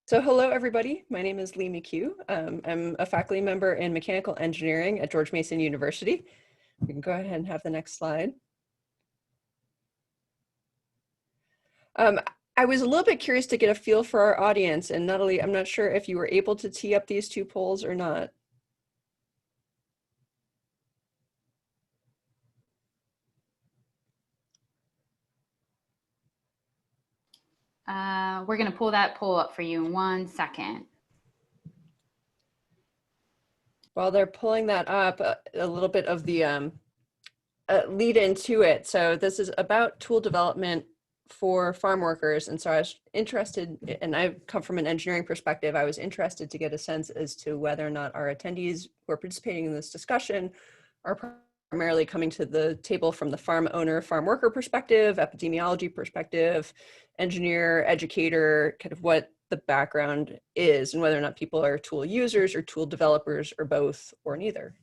So hello, everybody. My name is Leigh McCue. I'm a faculty member in mechanical engineering at George Mason University. We can go ahead and have the next slide. I was a little bit curious to get a feel for our audience, and Natalie, I'm not sure if you were able to tee up these two polls or not. We're going to pull that poll up for you in 1 second. While they're pulling that up, a little bit of the lead into it. So this is about tool development for farm workers. And so I was interested, and I come from an engineering perspective, I was interested to get a sense as to whether or not our attendees who are participating in this discussion are primarily coming to the table from the farm owner, farm worker perspective, epidemiology perspective, engineer, educator, kind of what the background is, and whether or not people are tool users or tool developers or both or neither.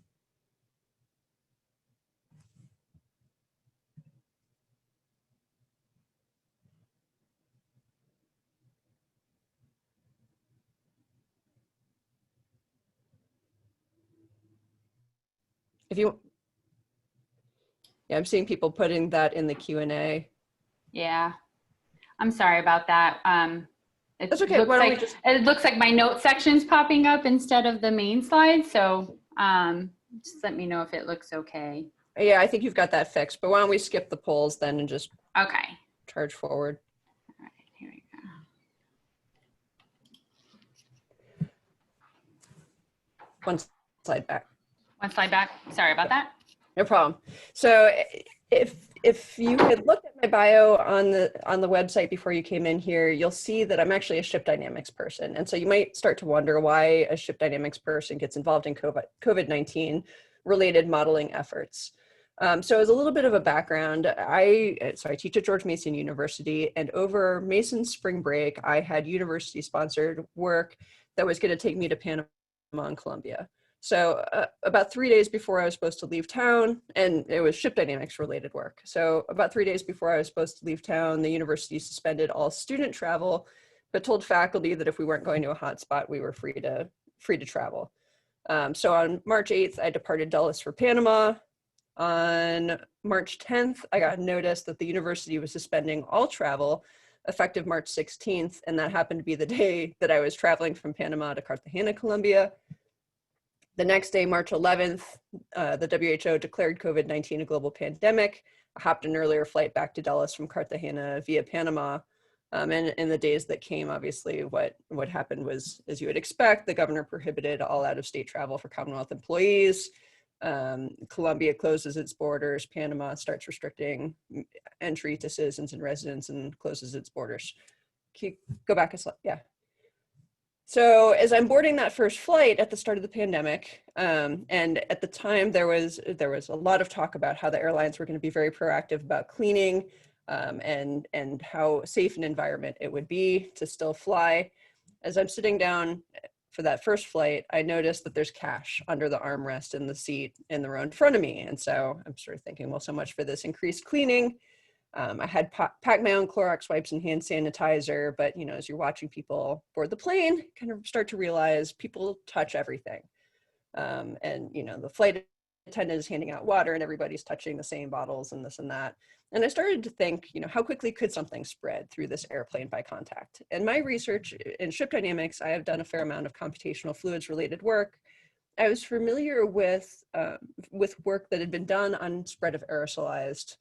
If you, yeah, I'm seeing people putting that in the Q&A. Yeah, I'm sorry about that. That's okay. It looks like my note section's popping up instead of the main slide. So just let me know if it looks okay. Yeah, I think you've got that fixed, but why don't we skip the polls then and just charge forward. All right, here we go. One slide back. One slide back. Sorry about that. No problem. So if you had looked at my bio on the website before you came in here, you'll see that I'm actually a ship dynamics person. And so you might start to wonder why a ship dynamics person gets involved in COVID-19 related modeling efforts. So as a little bit of a background, I teach at George Mason University, and over Mason's spring break, I had university sponsored work that was going to take me to Panama and Colombia. So about 3 days before I was supposed to leave town, and it was ship dynamics related work. So about 3 days before I was supposed to leave town, the university suspended all student travel, but told faculty that if we weren't going to a hotspot, we were free to travel. So on March 8th, I departed Dulles for Panama. On March 10th, I got notice that the university was suspending all travel effective March 16th, and that happened to be the day that I was traveling from Panama to Cartagena, Colombia. The next day, March 11th, the WHO declared COVID-19 a global pandemic. I hopped an earlier flight back to Dulles from Cartagena via Panama. And in the days that came, obviously, what happened was, as you would expect, the governor prohibited all out-of-state travel for Commonwealth employees. Colombia closes its borders. Panama starts restricting entry to citizens and residents and closes its borders. Can you go back a slide? Yeah. So as I'm boarding that first flight at the start of the pandemic, and at the time there was a lot of talk about how the airlines were going to be very proactive about cleaning and how safe an environment it would be to still fly. As I'm sitting down for that first flight, I noticed that there's cash under the armrest in the seat in the row in front of me. And so I'm sort of thinking, well, so much for this increased cleaning. I had packed my own Clorox wipes and hand sanitizer, but as you're watching people board the plane, kind of start to realize people touch everything. And the flight attendant is handing out water and everybody's touching the same bottles and this and that. And I started to think, how quickly could something spread through this airplane by contact? And my research in ship dynamics, I have done a fair amount of computational fluids related work. I was familiar with work that had been done on spread of aerosolized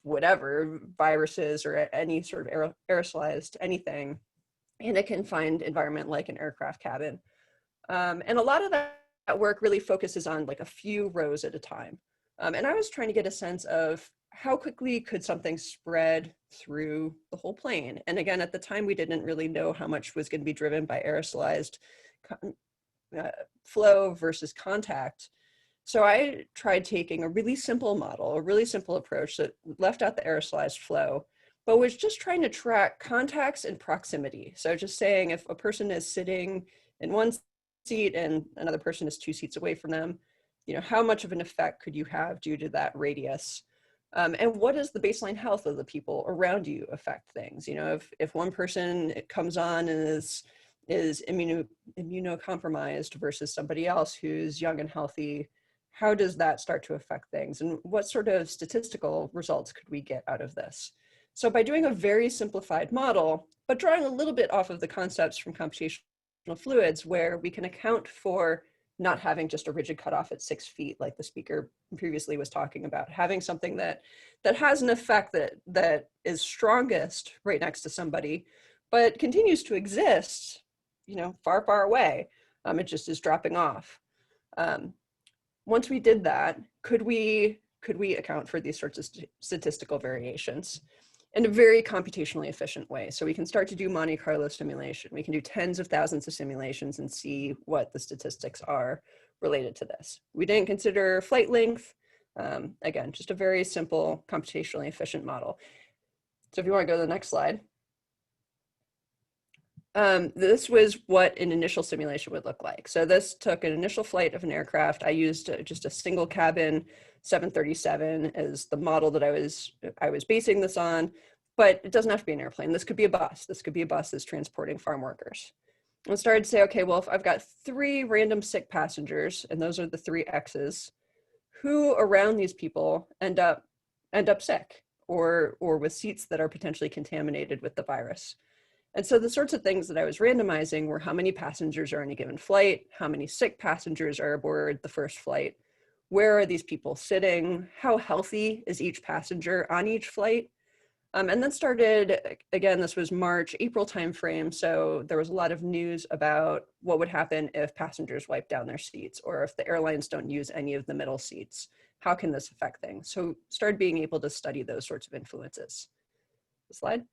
whatever, viruses or any sort of aerosolized anything in a confined environment like an aircraft cabin. And a lot of that work really focuses on like a few rows at a time. And I was trying to get a sense of how quickly could something spread through the whole plane. And again, at the time, we didn't really know how much was going to be driven by aerosolized flow versus contact. So I tried taking a really simple model, a really simple approach that left out the aerosolized flow, but was just trying to track contacts and proximity. So just saying if a person is sitting in one seat and another person is 2 seats away from them, how much of an effect could you have due to that radius? And what does the baseline health of the people around you affect things? You know, if one person comes on and is immunocompromised versus somebody else who's young and healthy, how does that start to affect things? And what sort of statistical results could we get out of this? So by doing a very simplified model, but drawing a little bit off of the concepts from computational fluids, where we can account for not having just a rigid cutoff at 6 feet, like the speaker previously was talking about, having something that has an effect that is strongest right next to somebody, but continues to exist, you know, far, far away. It just is dropping off. Once we did that, could we account for these sorts of statistical variations in a very computationally efficient way? So we can start to do Monte Carlo simulation. We can do tens of thousands of simulations and see what the statistics are related to this. We didn't consider flight length. Again, just a very simple computationally efficient model. So if you want to go to the next slide. This was what an initial simulation would look like. So this took an initial flight of an aircraft. I used just a single cabin 737 as the model that I was basing this on, but it doesn't have to be an airplane. This could be a bus. This could be a bus that's transporting farm workers. And started to say, okay, well, if I've got 3 random sick passengers, and those are the 3 X's, who around these people end up sick or with seats that are potentially contaminated with the virus? And so the sorts of things that I was randomizing were how many passengers are on a given flight, how many sick passengers are aboard the first flight, where are these people sitting, how healthy is each passenger on each flight. And then started, again, this was March, April timeframe, so there was a lot of news about what would happen if passengers wipe down their seats, or if the airlines don't use any of the middle seats. How can this affect things? So started being able to study those sorts of influences. Slide.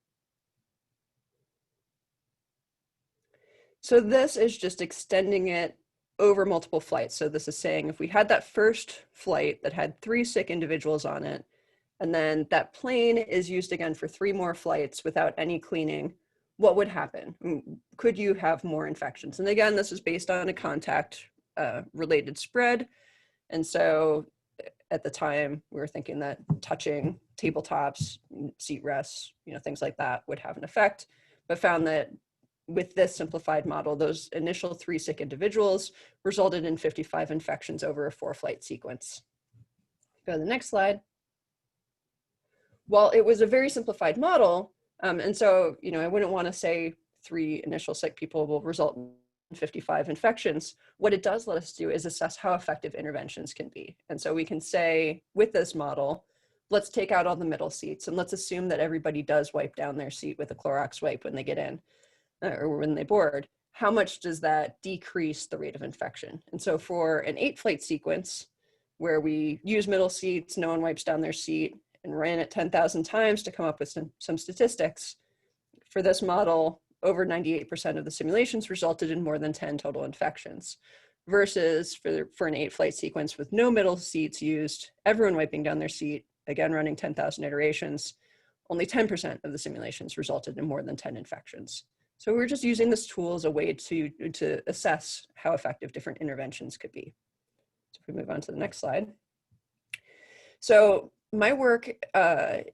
So this is just extending it over multiple flights. So this is saying if we had that first flight that had 3 sick individuals on it, and then that plane is used again for 3 more flights without any cleaning, what would happen? Could you have more infections? And again, this is based on a contact related spread. And so at the time, we were thinking that touching tabletops, seat rests, you know, things like that would have an effect, but found that with this simplified model, those initial 3 sick individuals resulted in 55 infections over a 4-flight sequence. Go to the next slide. Well, it was a very simplified model, and so, you know, I wouldn't want to say 3 initial sick people will result in 55 infections. What it does let us do is assess how effective interventions can be. And so we can say, with this model, let's take out all the middle seats, and let's assume that everybody does wipe down their seat with a Clorox wipe when they get in. Or when they board, how much does that decrease the rate of infection? And so for an 8-flight sequence where we use middle seats, no one wipes down their seat, and ran it 10,000 times to come up with some statistics, for this model, over 98% of the simulations resulted in more than 10 total infections, versus for an 8-flight sequence with no middle seats used, everyone wiping down their seat, again running 10,000 iterations, only 10% of the simulations resulted in more than 10 infections. So we're just using this tool as a way to assess how effective different interventions could be. So if we move on to the next slide. So my work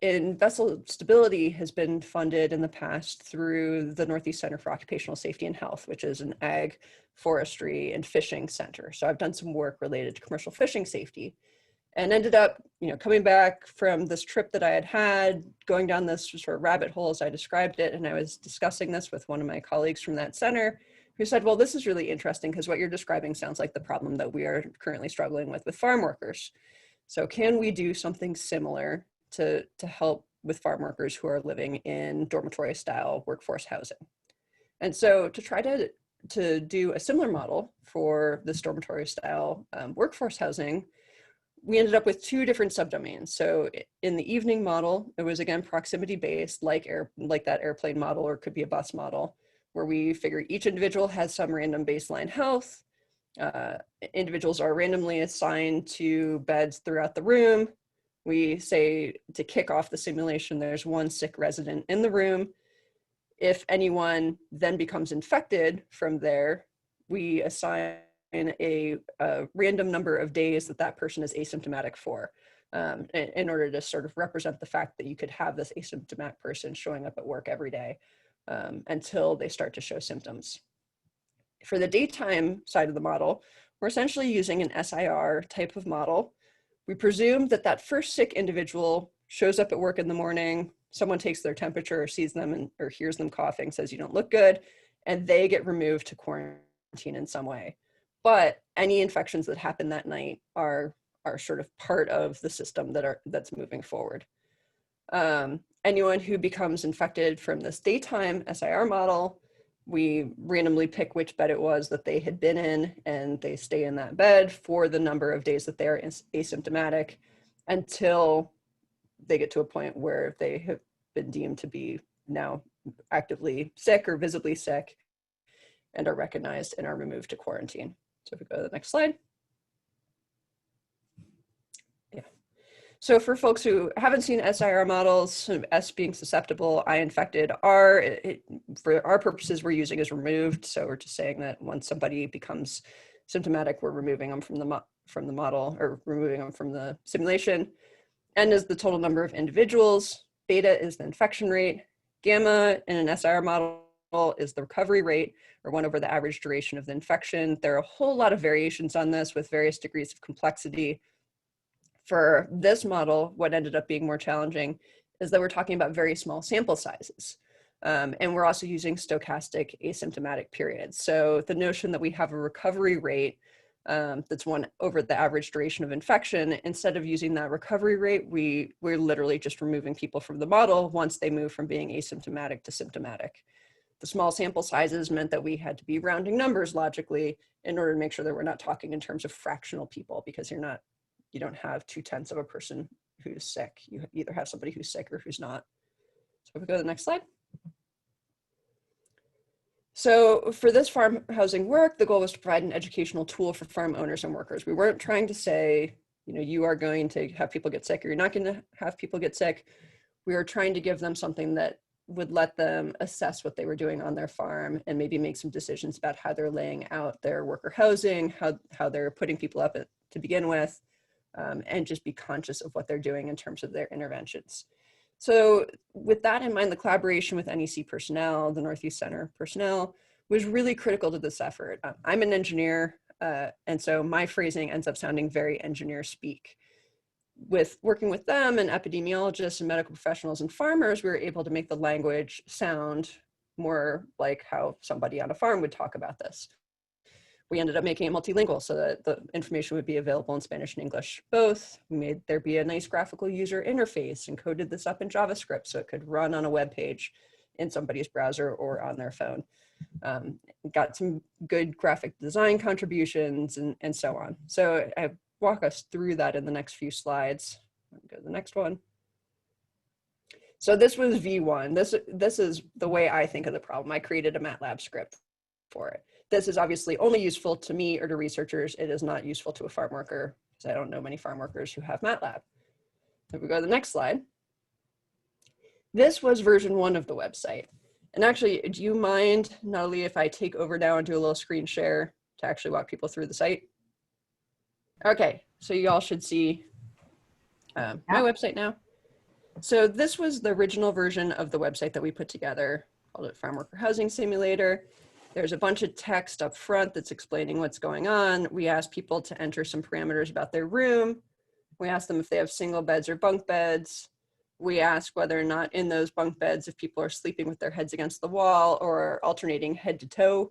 in vessel stability has been funded in the past through the Northeast Center for Occupational Safety and Health, which is an ag, forestry, and fishing center. So I've done some work related to commercial fishing safety, and ended up, you know, coming back from this trip that I had, going down this sort of rabbit hole as I described it. And I was discussing this with one of my colleagues from that center, who said, well, this is really interesting because what you're describing sounds like the problem that we are currently struggling with farm workers. So can we do something similar to help with farm workers who are living in dormitory style workforce housing? And so to try to do a similar model for this dormitory style workforce housing, we ended up with 2 different subdomains. So in the evening model, it was again proximity based, like that airplane model, or it could be a bus model, where we figure each individual has some random baseline health. Individuals are randomly assigned to beds throughout the room. We say to kick off the simulation, there's 1 sick resident in the room. If anyone then becomes infected from there, we assign a random number of days that person is asymptomatic for. in order to sort of represent the fact that you could have this asymptomatic person showing up at work every day until they start to show symptoms. For the daytime side of the model, we're essentially using an SIR type of model. We presume that that first sick individual shows up at work in the morning, someone takes their temperature or sees them or hears them coughing, says you don't look good, and they get removed to quarantine in some way. But any infections that happen that night are sort of part of the system that's moving forward. Anyone who becomes infected from this daytime SIR model, we randomly pick which bed it was that they had been in, and they stay in that bed for the number of days that they are asymptomatic until they get to a point where they have been deemed to be now actively sick or visibly sick and are recognized and are removed to quarantine. So if we go to the next slide. Yeah. So for folks who haven't seen SIR models, S being susceptible, I infected, R, for our purposes, we're using as removed. So we're just saying that once somebody becomes symptomatic, we're removing them from the model, or removing them from the simulation. N is the total number of individuals. Beta is the infection rate. Gamma in an SIR model is the recovery rate, or 1 over the average duration of the infection. There are a whole lot of variations on this with various degrees of complexity. For this model, what ended up being more challenging is that we're talking about very small sample sizes. And we're also using stochastic asymptomatic periods. So the notion that we have a recovery rate that's 1 over the average duration of infection, instead of using that recovery rate, we're literally just removing people from the model once they move from being asymptomatic to symptomatic. The small sample sizes meant that we had to be rounding numbers logically in order to make sure that we're not talking in terms of fractional people, because you don't have 2/10 of a person who's sick. You either have somebody who's sick or who's not. So if we go to the next slide. So for this farm housing work, the goal was to provide an educational tool for farm owners and workers. We weren't trying to say, you are going to have people get sick or you're not going to have people get sick. We were trying to give them something that would let them assess what they were doing on their farm and maybe make some decisions about how they're laying out their worker housing, how they're putting people up to begin with, and just be conscious of what they're doing in terms of their interventions. So with that in mind, the collaboration with NEC personnel, the Northeast Center personnel, was really critical to this effort. I'm an engineer, and so my phrasing ends up sounding very engineer speak. With working with them and epidemiologists and medical professionals and farmers, we were able to make the language sound more like how somebody on a farm would talk about this. We ended up making it multilingual so that the information would be available in Spanish and English both. We made there be a nice graphical user interface and coded this up in JavaScript so it could run on a web page in somebody's browser or on their phone. Got some good graphic design contributions and so on. So I walk us through that in the next few slides. Go to the next one. So this was V1. This is the way I think of the problem. I created a MATLAB script for it. This is obviously only useful to me or to researchers. It is not useful to a farm worker, because I don't know many farm workers who have MATLAB. If we go to the next slide. This was version 1 of the website. And actually, do you mind, Natalie, if I take over now and do a little screen share to actually walk people through the site? Okay, so you all should see my website now. So this was the original version of the website that we put together, called it Farmworker Housing Simulator. There's a bunch of text up front that's explaining what's going on. We asked people to enter some parameters about their room. We asked them if they have single beds or bunk beds. We asked whether or not in those bunk beds, if people are sleeping with their heads against the wall or alternating head to toe.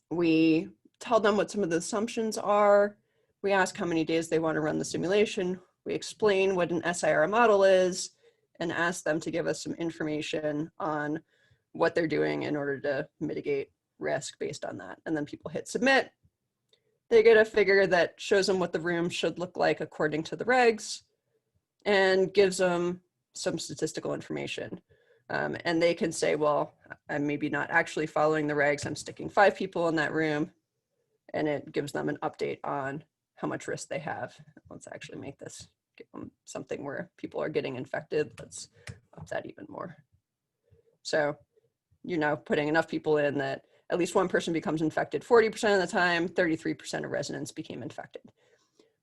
We tell them what some of the assumptions are. We ask how many days they want to run the simulation. We explain what an SIR model is and ask them to give us some information on what they're doing in order to mitigate risk based on that. And then people hit submit. They get a figure that shows them what the room should look like according to the regs and gives them some statistical information. And they can say, well, I'm maybe not actually following the regs. I'm sticking 5 people in that room. And it gives them an update on how much risk they have. Let's actually make this something where people are getting infected. Let's up that even more. So you're now putting enough people in that at least one person becomes infected 40% of the time, 33% of residents became infected.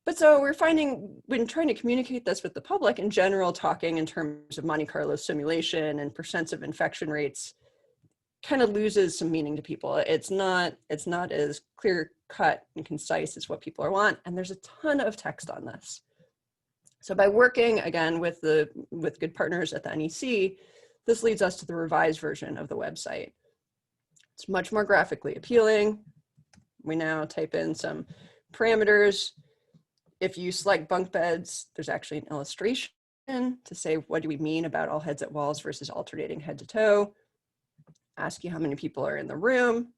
But so we're finding when trying to communicate this with the public in general, talking in terms of Monte Carlo simulation and percents of infection rates kind of loses some meaning to people. It's not as clear cut and concise as what people want. And there's a ton of text on this. So by working again with good partners at the NEC, this leads us to the revised version of the website. It's much more graphically appealing. We now type in some parameters. If you select bunk beds, there's actually an illustration to say, what do we mean about all heads at walls versus alternating head to toe? Ask you how many people are in the room.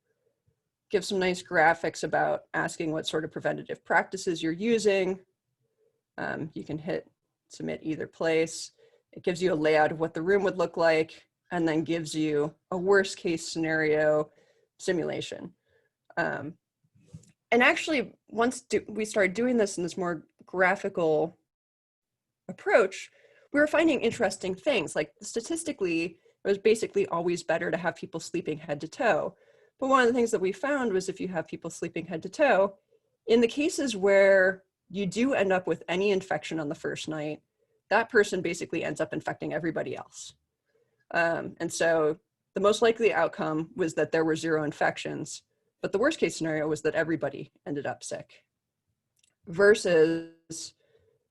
Give some nice graphics about asking what sort of preventative practices you're using. You can hit submit either place. It gives you a layout of what the room would look like, and then gives you a worst case scenario simulation. And actually, once we started doing this in this more graphical approach, we were finding interesting things. Like statistically, it was basically always better to have people sleeping head to toe. But one of the things that we found was if you have people sleeping head to toe, in the cases where you do end up with any infection on the first night, that person basically ends up infecting everybody else. And so the most likely outcome was that there were 0 infections, but the worst case scenario was that everybody ended up sick. Versus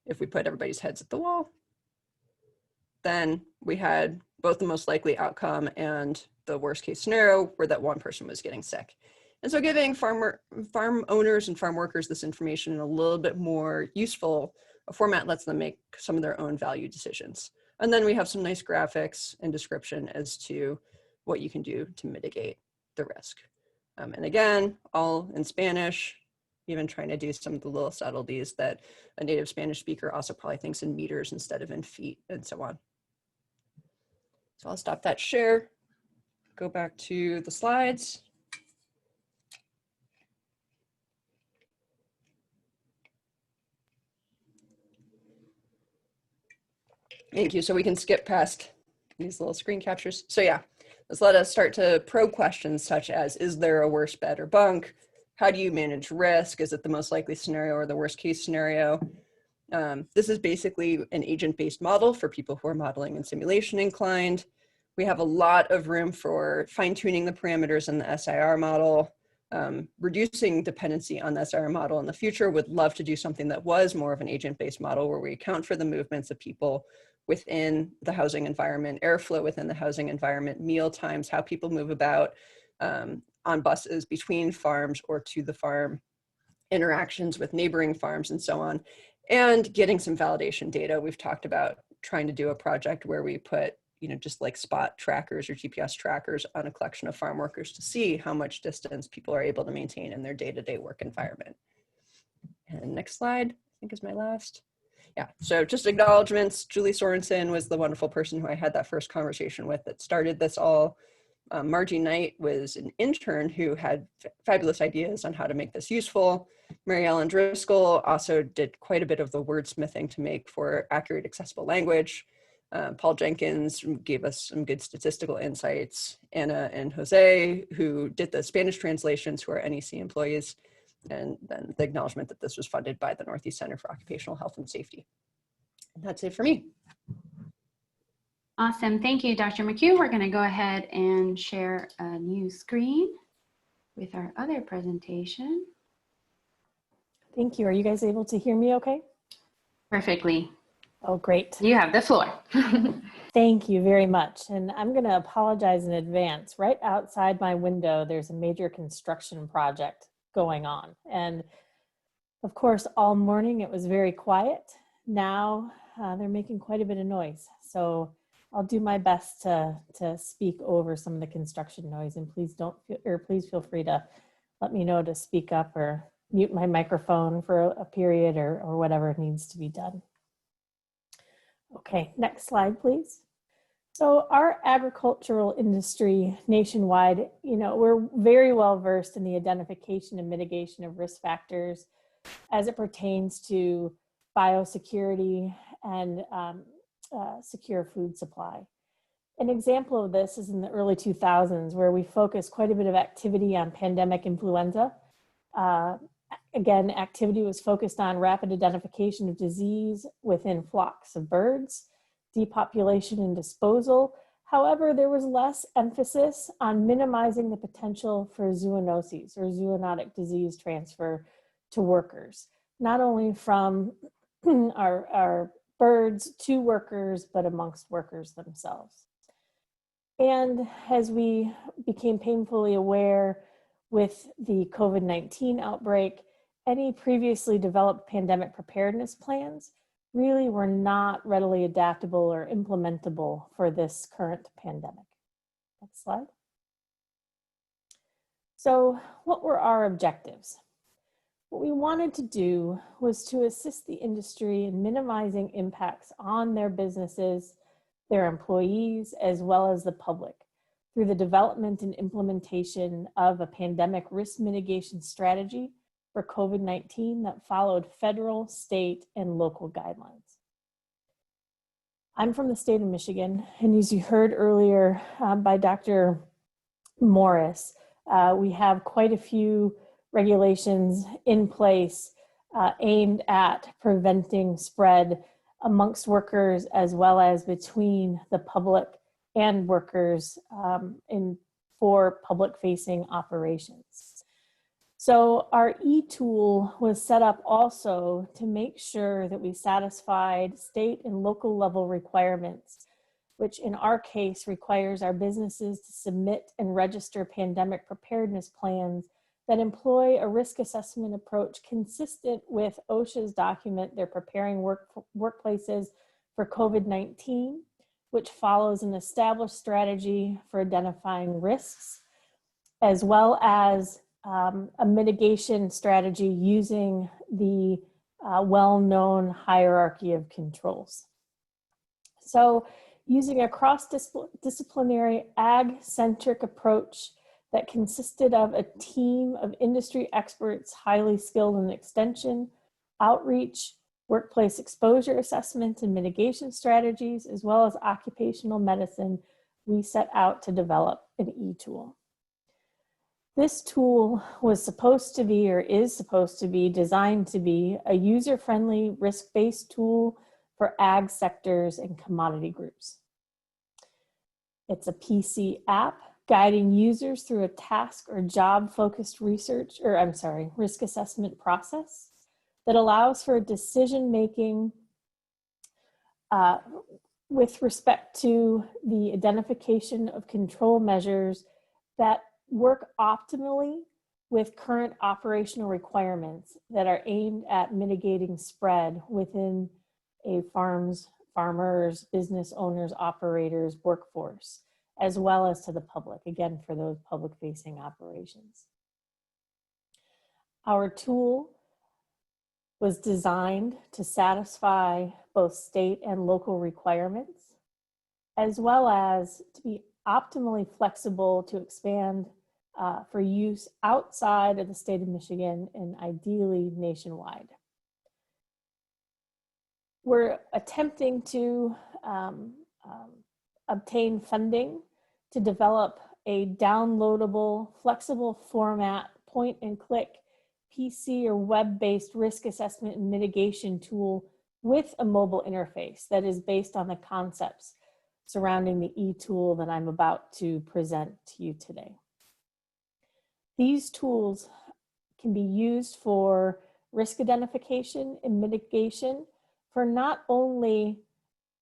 if we put everybody's heads at the wall, then we had both the most likely outcome and the worst case scenario where that one person was getting sick. And so giving farm owners and farm workers this information in a little bit more useful a format lets them make some of their own value decisions. And then we have some nice graphics and description as to what you can do to mitigate the risk. And again, all in Spanish, even trying to do some of the little subtleties that a native Spanish speaker also probably thinks in meters instead of in feet and so on. So I'll stop that share, go back to the slides. Thank you. So we can skip past these little screen captures. So yeah, let's let us start to probe questions such as, is there a worse bed or bunk? How do you manage risk? Is it the most likely scenario or the worst case scenario? This is basically an agent-based model for people who are modeling and simulation inclined. We have a lot of room for fine-tuning the parameters in the SIR model, reducing dependency on the SIR model in the future. Would love to do something that was more of an agent-based model where we account for the movements of people within the housing environment, airflow within the housing environment, meal times, how people move about on buses between farms or to the farm, interactions with neighboring farms and so on, and getting some validation data. We've talked about trying to do a project where we put, just like spot trackers or GPS trackers on a collection of farm workers to see how much distance people are able to maintain in their day-to-day work environment. And next slide, I think is my last. Yeah, so just acknowledgements. Julie Sorensen was the wonderful person who I had that first conversation with that started this all. Margie Knight was an intern who had fabulous ideas on how to make this useful. Mary Ellen Driscoll also did quite a bit of the wordsmithing to make for accurate, accessible language. Paul Jenkins gave us some good statistical insights. Anna and Jose, who did the Spanish translations, who are NEC employees, and then the acknowledgement that this was funded by the Northeast Center for Occupational Health and Safety. And that's it for me. Awesome. Thank you, Dr. McCue. We're going to go ahead and share a new screen with our other presentation. Thank you. Are you guys able to hear me okay? Perfectly. Oh, great. You have the floor. Thank you very much. And I'm going to apologize in advance. Right outside my window, there's a major construction project going on. And of course, all morning it was very quiet. Now they're making quite a bit of noise. So I'll do my best to speak over some of the construction noise, and please please feel free to let me know to speak up or mute my microphone for a period or whatever needs to be done. Okay, next slide, please. So our agricultural industry nationwide, we're very well versed in the identification and mitigation of risk factors as it pertains to biosecurity and secure food supply. An example of this is in the early 2000s, where we focused quite a bit of activity on pandemic influenza, Again, activity was focused on rapid identification of disease within flocks of birds, depopulation and disposal. However, there was less emphasis on minimizing the potential for zoonoses or zoonotic disease transfer to workers, not only from our birds to workers, but amongst workers themselves. And as we became painfully aware with the COVID-19 outbreak, any previously developed pandemic preparedness plans really were not readily adaptable or implementable for this current pandemic. Next slide. So what were our objectives? What we wanted to do was to assist the industry in minimizing impacts on their businesses, their employees, as well as the public through the development and implementation of a pandemic risk mitigation strategy for COVID-19 that followed federal, state, and local guidelines. I'm from the state of Michigan, and as you heard earlier by Dr. Morris, we have quite a few regulations in place aimed at preventing spread amongst workers as well as between the public and workers for public-facing operations. So our e-tool was set up also to make sure that we satisfied state and local level requirements, which in our case requires our businesses to submit and register pandemic preparedness plans that employ a risk assessment approach consistent with OSHA's document, They're Preparing Workplaces for COVID-19, which follows an established strategy for identifying risks, as well as a mitigation strategy using the well-known hierarchy of controls. So using a cross-disciplinary ag-centric approach that consisted of a team of industry experts, highly skilled in extension, outreach, workplace exposure assessment and mitigation strategies, as well as occupational medicine, we set out to develop an e-tool. This tool was supposed to be, or is supposed to be, designed to be a user-friendly, risk-based tool for ag sectors and commodity groups. It's a PC app guiding users through a task or job-focused risk assessment process that allows for decision-making with respect to the identification of control measures that work optimally with current operational requirements that are aimed at mitigating spread within a farmers, business owners, operators, workforce, as well as to the public, again, for those public-facing operations. Our tool was designed to satisfy both state and local requirements, as well as to be optimally flexible to expand for use outside of the state of Michigan and ideally nationwide. We're attempting to obtain funding to develop a downloadable, flexible format, point and click PC or web-based risk assessment and mitigation tool with a mobile interface that is based on the concepts surrounding the e-tool that I'm about to present to you today. These tools can be used for risk identification and mitigation for not only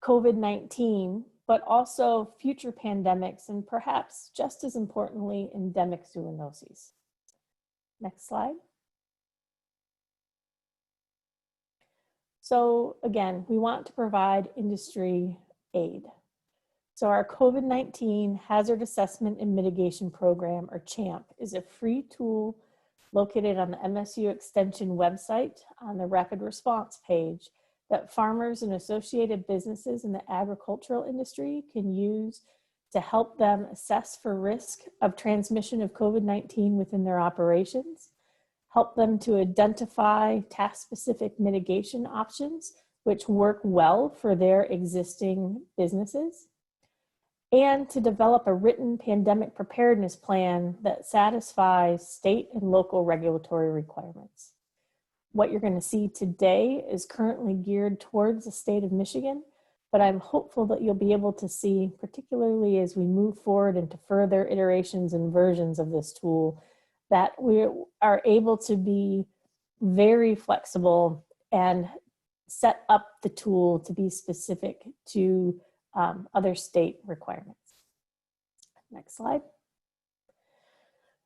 COVID-19, but also future pandemics and perhaps just as importantly, endemic zoonoses. Next slide. So again, we want to provide industry aid. So our COVID-19 Hazard Assessment and Mitigation Program, or CHAMP, is a free tool located on the MSU Extension website on the Rapid Response page that farmers and associated businesses in the agricultural industry can use to help them assess for risk of transmission of COVID-19 within their operations, help them to identify task-specific mitigation options which work well for their existing businesses, and to develop a written pandemic preparedness plan that satisfies state and local regulatory requirements. What you're going to see today is currently geared towards the state of Michigan, but I'm hopeful that you'll be able to see, particularly as we move forward into further iterations and versions of this tool, that we are able to be very flexible and set up the tool to be specific to other state requirements. Next slide.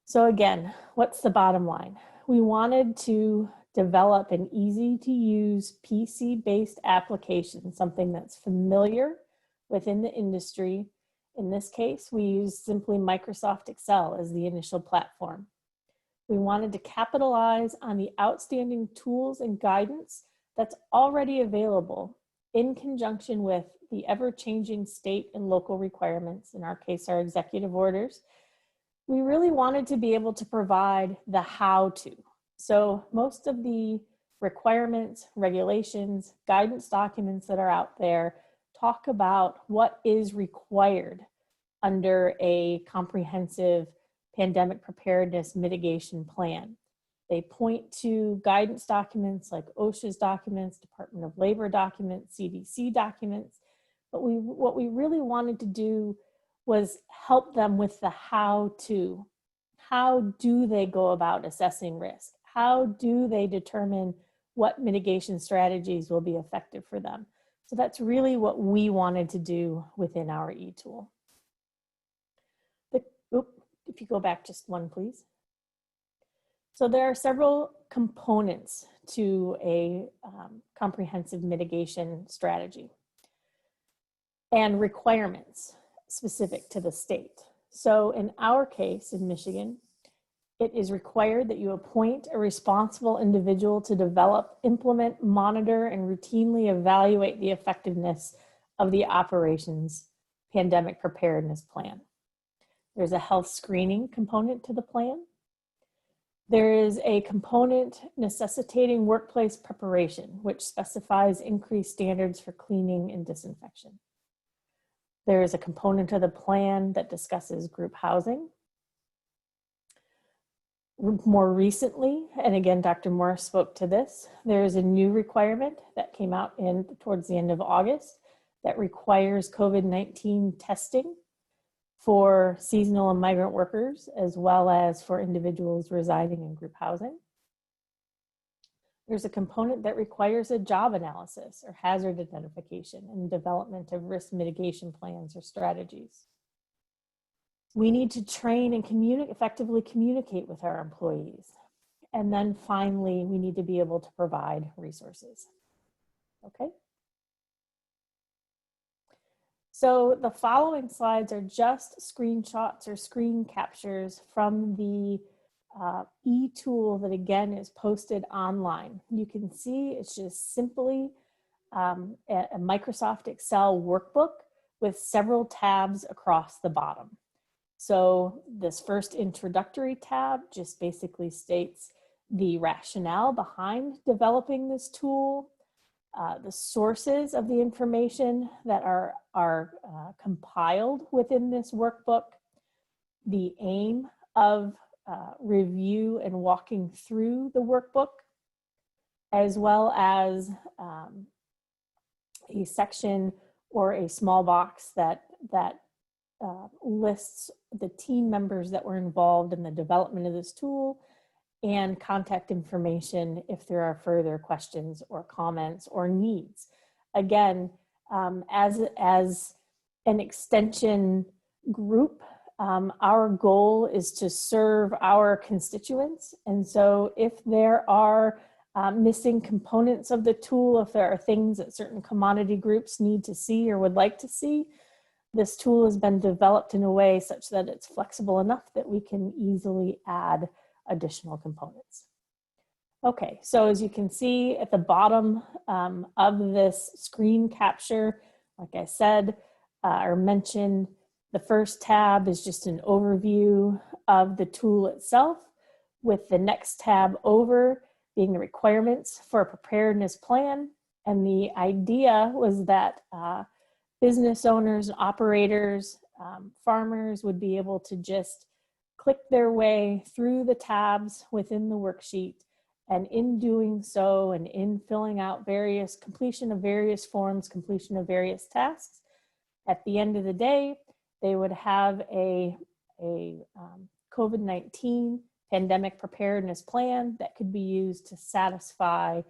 So again, what's the bottom line? We wanted to develop an easy to use PC-based application, something that's familiar within the industry. In this case, we used simply Microsoft Excel as the initial platform. We wanted to capitalize on the outstanding tools and guidance that's already available in conjunction with the ever-changing state and local requirements, in our case, our executive orders. We really wanted to be able to provide the how-to. So most of the requirements, regulations, guidance documents that are out there talk about what is required under a comprehensive pandemic preparedness mitigation plan. They point to guidance documents like OSHA's documents, Department of Labor documents, CDC documents, but what we really wanted to do was help them with the how-to. How do they go about assessing risk? How do they determine what mitigation strategies will be effective for them? So that's really what we wanted to do within our e-tool. If you go back just one, please. So there are several components to a comprehensive mitigation strategy and requirements specific to the state. So in our case in Michigan, it is required that you appoint a responsible individual to develop, implement, monitor, and routinely evaluate the effectiveness of the operations pandemic preparedness plan. There's a health screening component to the plan. There is a component necessitating workplace preparation, which specifies increased standards for cleaning and disinfection. There is a component of the plan that discusses group housing. More recently, and again, Dr. Morris spoke to this, there is a new requirement that came out towards the end of August that requires COVID-19 testing for seasonal and migrant workers, as well as for individuals residing in group housing. There's a component that requires a job analysis or hazard identification and development of risk mitigation plans or strategies. We need to train and effectively communicate with our employees. And then finally, we need to be able to provide resources. Okay? So the following slides are just screenshots or screen captures from the e-tool that again is posted online. You can see it's just simply a Microsoft Excel workbook with several tabs across the bottom. So this first introductory tab just basically states the rationale behind developing this tool, the sources of the information that are compiled within this workbook, the aim of review and walking through the workbook, as well as a section or a small box that lists the team members that were involved in the development of this tool and contact information if there are further questions or comments or needs. Again, as an extension group, our goal is to serve our constituents. And so if there are missing components of the tool, if there are things that certain commodity groups need to see or would like to see, this tool has been developed in a way such that it's flexible enough that we can easily add additional components. Okay, so as you can see at the bottom of this screen capture, like I said or mentioned, the first tab is just an overview of the tool itself, with the next tab over being the requirements for a preparedness plan. And the idea was that business owners, operators, farmers would be able to just click their way through the tabs within the worksheet And in doing so, and in filling out completion of various forms, completion of various tasks, at the end of the day, they would have a COVID-19 pandemic preparedness plan that could be used to satisfy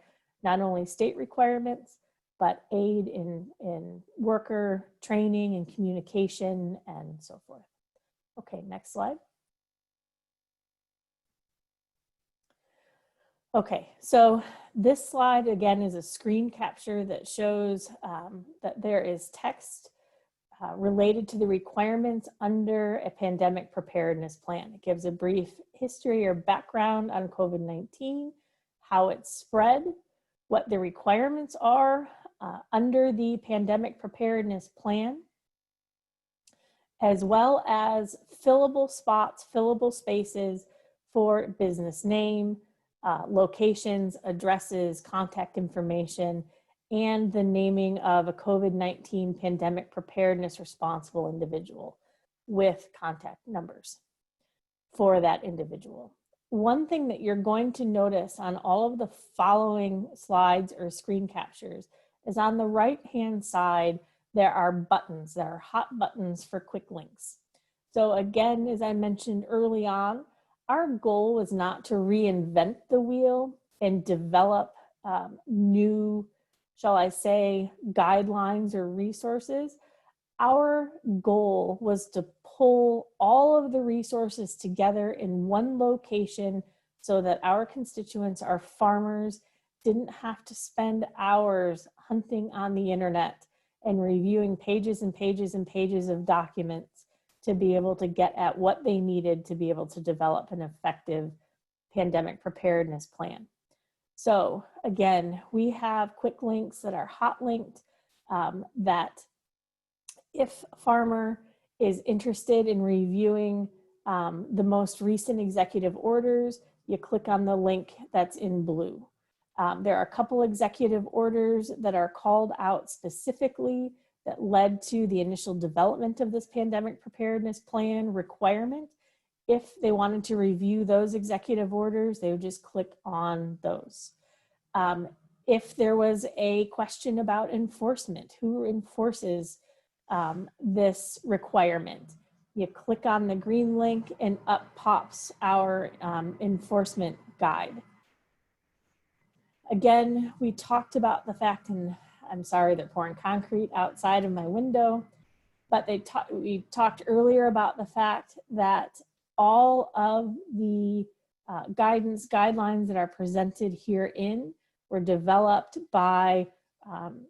not only state requirements, but aid in worker training and communication and so forth. Okay, next slide. Okay, so this slide again is a screen capture that shows that there is text related to the requirements under a pandemic preparedness plan. It gives a brief history or background on COVID-19, how it's spread, what the requirements are under the pandemic preparedness plan, as well as fillable spots, fillable spaces for business name, locations, addresses, contact information, and the naming of a COVID-19 pandemic preparedness responsible individual with contact numbers for that individual. One thing that you're going to notice on all of the following slides or screen captures is on the right-hand side, there are buttons, there are hot buttons for quick links. So again, as I mentioned early on, our goal was not to reinvent the wheel and develop new, shall I say, guidelines or resources. Our goal was to pull all of the resources together in one location so that our constituents, our farmers, didn't have to spend hours hunting on the internet and reviewing pages and pages and pages of documents to be able to get at what they needed to be able to develop an effective pandemic preparedness plan. So again, we have quick links that are hot linked that if a farmer is interested in reviewing the most recent executive orders, you click on the link that's in blue. There are a couple executive orders that are called out specifically that led to the initial development of this pandemic preparedness plan requirement. If they wanted to review those executive orders, they would just click on those. If there was a question about enforcement, who enforces this requirement, you click on the green link and up pops our enforcement guide. Again, we talked about the fact, and I'm sorry they're pouring concrete outside of my window, but we talked earlier about the fact that all of the guidelines that are presented herein were developed by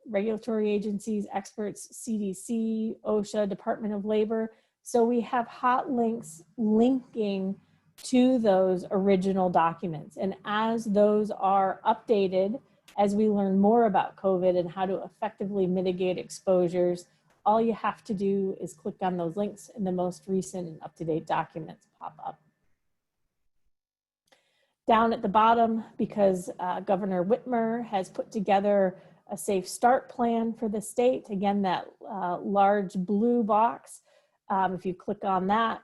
regulatory agencies, experts, CDC, OSHA, Department of Labor. So we have hot links linking to those original documents. And as those are updated, as we learn more about COVID and how to effectively mitigate exposures, all you have to do is click on those links and the most recent and up-to-date documents pop up. Down at the bottom, because Governor Whitmer has put together a Safe Start plan for the state, again, that large blue box, if you click on that,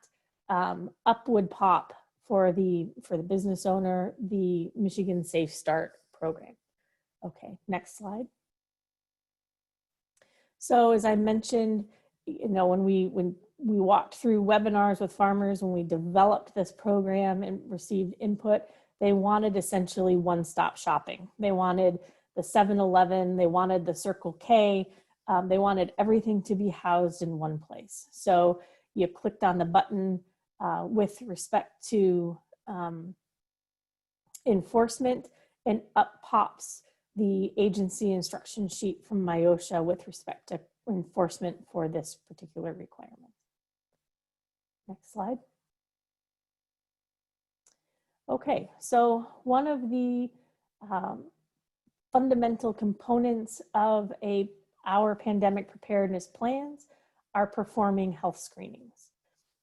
up would pop for the business owner, the Michigan Safe Start program. Okay, next slide. So as I mentioned, you know, when we walked through webinars with farmers, when we developed this program and received input, they wanted essentially one-stop shopping. They wanted the 7-Eleven, they wanted the Circle K, they wanted everything to be housed in one place. So you clicked on the button with respect to enforcement, and up pops the agency instruction sheet from MIOSHA with respect to enforcement for this particular requirement. Next slide. Okay, so one of the fundamental components of our pandemic preparedness plans are performing health screenings.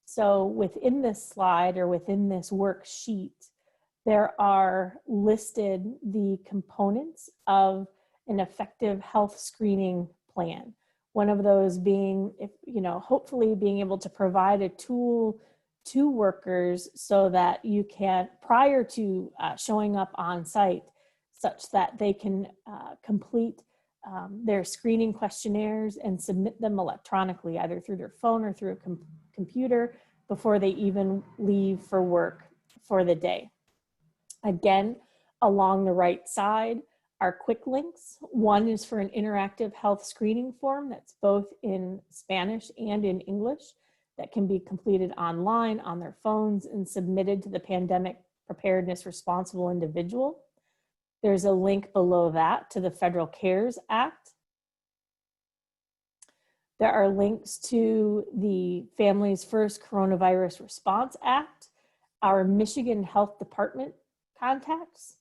So within this slide or within this worksheet, there are listed the components of an effective health screening plan. One of those being, hopefully being able to provide a tool to workers so that you can, prior to showing up on site, such that they can complete their screening questionnaires and submit them electronically, either through their phone or through a computer, before they even leave for work for the day. Again, along the right side are quick links. One is for an interactive health screening form that's both in Spanish and in English that can be completed online on their phones and submitted to the Pandemic Preparedness Responsible Individual. There's a link below that to the Federal CARES Act. There are links to the Families First Coronavirus Response Act, our Michigan Health Department contacts,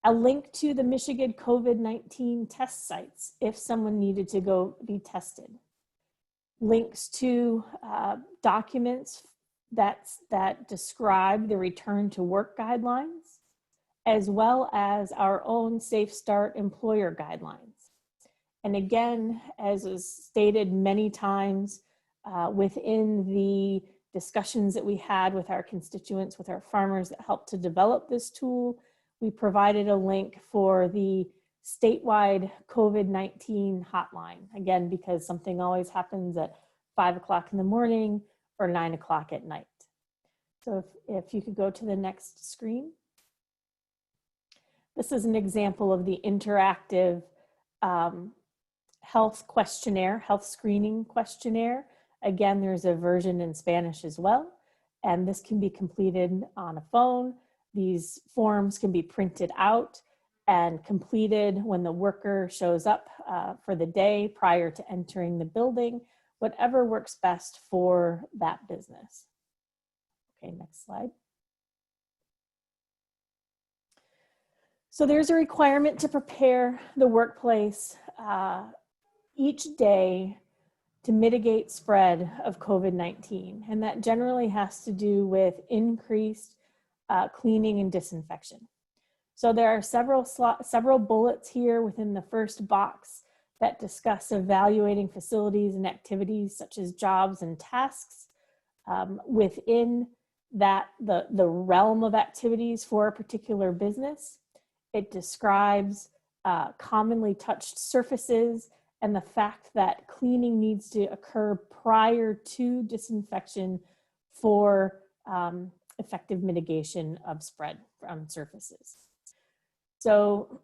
a link to the Michigan COVID-19 test sites if someone needed to go be tested, links to documents that describe the return to work guidelines, as well as our own Safe Start employer guidelines. And again, as is stated many times within the discussions that we had with our constituents, with our farmers that helped to develop this tool, we provided a link for the statewide COVID-19 hotline. Again, because something always happens at 5 o'clock in the morning or 9 o'clock at night. So if you could go to the next screen. This is an example of the interactive health questionnaire, health screening questionnaire. Again, there's a version in Spanish as well, and this can be completed on a phone. These forms can be printed out and completed when the worker shows up for the day prior to entering the building, whatever works best for that business. Okay, next slide. So there's a requirement to prepare the workplace each day to mitigate spread of COVID-19. And that generally has to do with increased cleaning and disinfection. So there are several bullets here within the first box that discuss evaluating facilities and activities such as jobs and tasks within that the realm of activities for a particular business. It describes commonly touched surfaces and the fact that cleaning needs to occur prior to disinfection for effective mitigation of spread from surfaces. So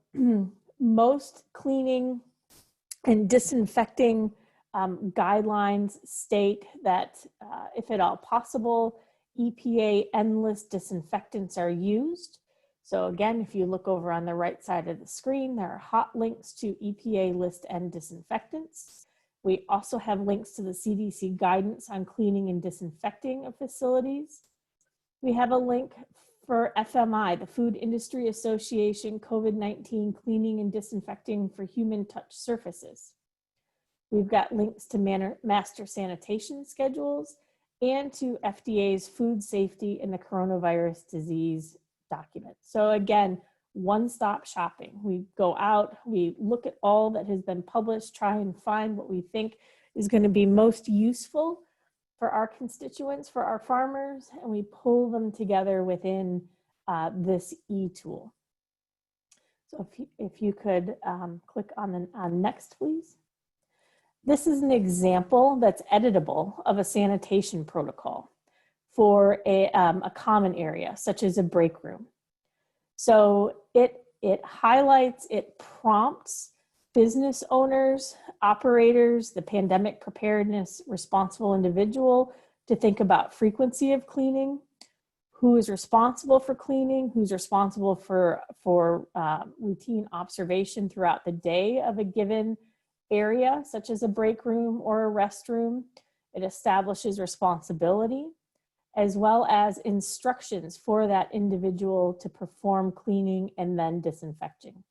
most cleaning and disinfecting guidelines state that if at all possible, EPA endless disinfectants are used. So again, if you look over on the right side of the screen, there are hot links to EPA list N disinfectants. We also have links to the CDC guidance on cleaning and disinfecting of facilities. We have a link for FMI, the Food Industry Association COVID-19 cleaning and disinfecting for human touch surfaces. We've got links to master sanitation schedules and to FDA's food safety and the coronavirus disease document. So again, one-stop shopping. We go out, we look at all that has been published, try and find what we think is going to be most useful for our constituents, for our farmers, and we pull them together within this e-tool. So if you could click on next, please. This is an example that's editable of a sanitation protocol for a common area, such as a break room. So it highlights, it prompts business owners, operators, the pandemic preparedness responsible individual to think about frequency of cleaning, who is responsible for cleaning, who's responsible for routine observation throughout the day of a given area, such as a break room or a restroom. It establishes responsibility, as well as instructions for that individual to perform cleaning and then disinfecting,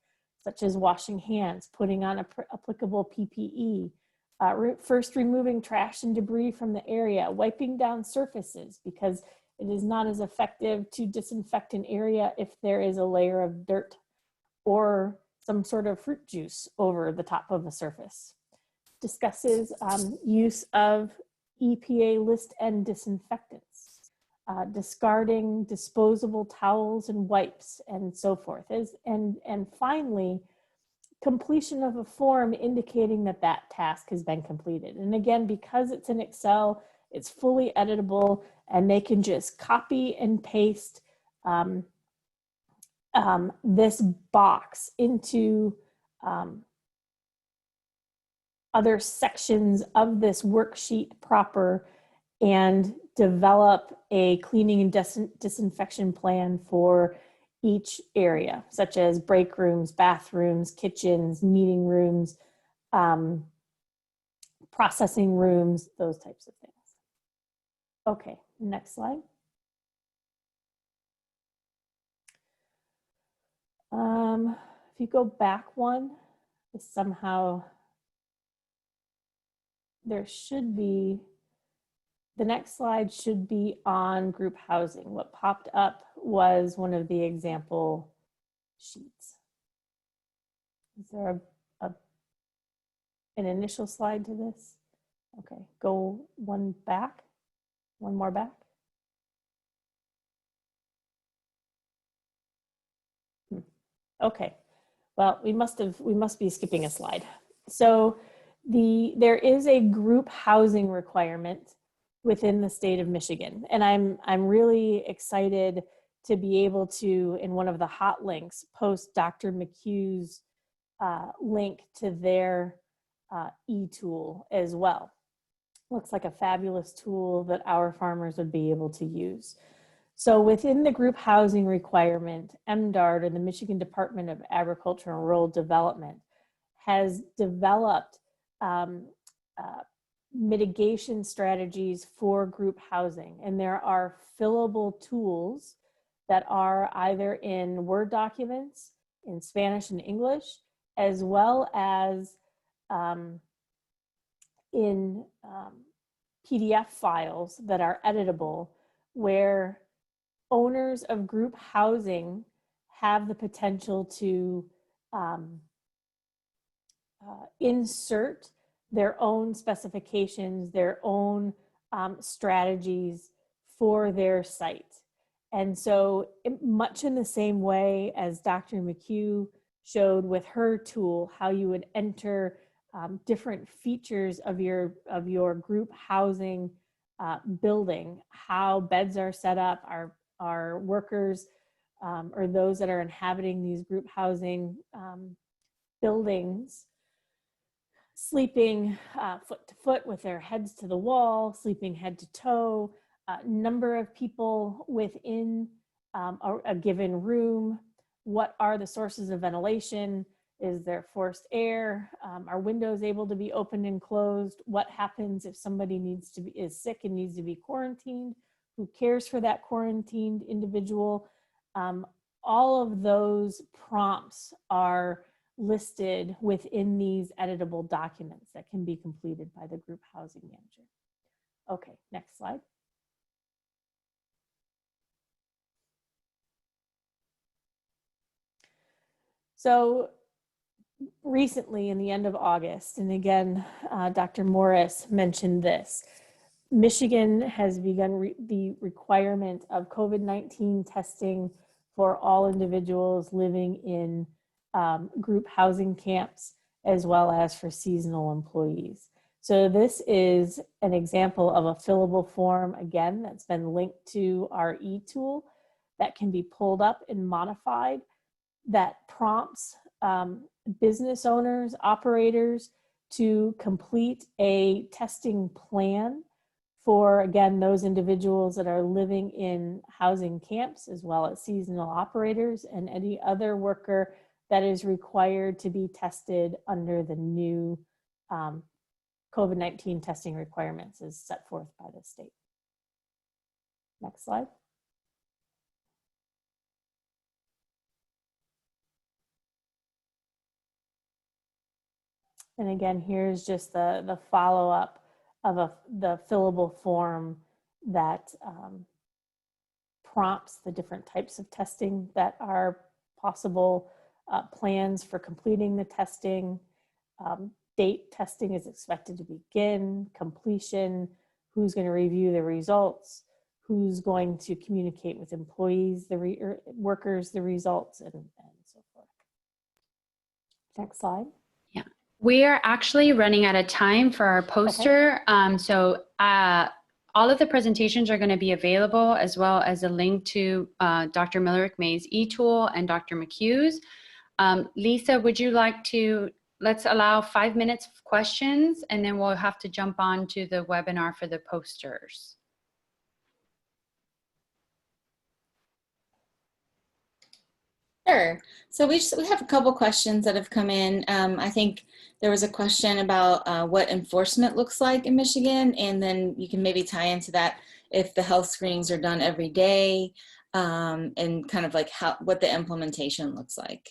such as washing hands, putting on applicable PPE, first removing trash and debris from the area, wiping down surfaces, because it is not as effective to disinfect an area if there is a layer of dirt or some sort of fruit juice over the top of a surface. Discusses use of EPA list N disinfectants. discarding disposable towels and wipes, and so forth. And finally, completion of a form indicating that that task has been completed. And again, because it's in Excel, it's fully editable, and they can just copy and paste this box into other sections of this worksheet proper and develop a cleaning and disinfection plan for each area, such as break rooms, bathrooms, kitchens, meeting rooms, processing rooms, those types of things. Okay, next slide. If you go back one, somehow there should be, the next slide should be on group housing. What popped up was one of the example sheets. Is there an initial slide to this? Okay, go one back, one more back. Okay, well, we must be skipping a slide. So there is a group housing requirement within the state of Michigan. And I'm really excited to be able to, in one of the hot links, post Dr. McCue's link to their e-tool as well. Looks like a fabulous tool that our farmers would be able to use. So within the group housing requirement, MDARD, or the Michigan Department of Agriculture and Rural Development, has developed mitigation strategies for group housing. And there are fillable tools that are either in Word documents, in Spanish and English, as well as in PDF files that are editable, where owners of group housing have the potential to insert their own specifications, their own strategies for their site. And so much in the same way as Dr. McCue showed with her tool, how you would enter different features of your group housing building, how beds are set up, our workers or those that are inhabiting these group housing buildings, sleeping foot to foot with their heads to the wall, sleeping head to toe, number of people within a given room, what are the sources of ventilation, is there forced air, are windows able to be opened and closed, what happens if somebody is sick and needs to be quarantined, who cares for that quarantined individual. All of those prompts are listed within these editable documents that can be completed by the group housing manager. Okay, next slide. So recently, in the end of August, and again, Dr. Morris mentioned this, Michigan has begun the requirement of COVID-19 testing for all individuals living in group housing camps, as well as for seasonal employees. So this is an example of a fillable form, again, that's been linked to our e-tool that can be pulled up and modified, that prompts business owners, operators to complete a testing plan for, again, those individuals that are living in housing camps, as well as seasonal operators and any other worker that is required to be tested under the new COVID-19 testing requirements as set forth by the state. Next slide. And again, here's just the follow-up of the fillable form that prompts the different types of testing that are possible, plans for completing the testing, date testing is expected to begin, completion, who's going to review the results, who's going to communicate with employees, workers, the results, and so forth. Next slide. Yeah, we are actually running out of time for our poster. Okay. All of the presentations are going to be available, as well as a link to Dr. Millerick-May's e-tool and Dr. McCue's. Lisa, would you like to, let's allow 5 minutes of questions, and then we'll have to jump on to the webinar for the posters. Sure. So we have a couple questions that have come in. I think there was a question about what enforcement looks like in Michigan, and then you can maybe tie into that if the health screenings are done every day, and kind of like what the implementation looks like.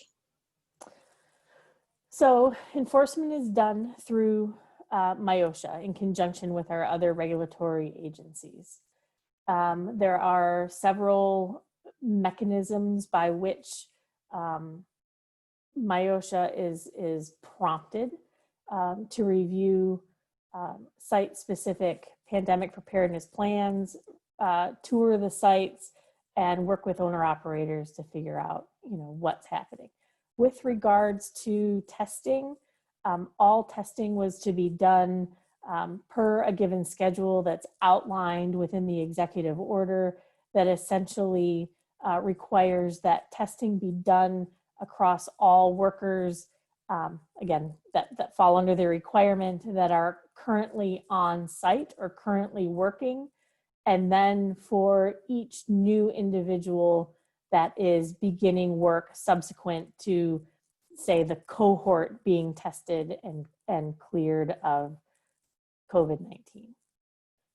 So enforcement is done through MIOSHA in conjunction with our other regulatory agencies. There are several mechanisms by which MIOSHA is prompted to review site-specific pandemic preparedness plans, tour the sites, and work with owner-operators to figure out, what's happening. With regards to testing, all testing was to be done per a given schedule that's outlined within the executive order that essentially requires that testing be done across all workers, again, that fall under the requirement that are currently on site or currently working. And then for each new individual that is beginning work subsequent to, say, the cohort being tested and cleared of COVID-19.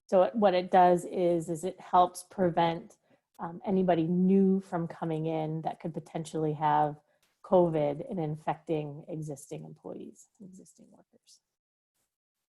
So what it does is it helps prevent anybody new from coming in that could potentially have COVID and infecting existing employees, existing workers.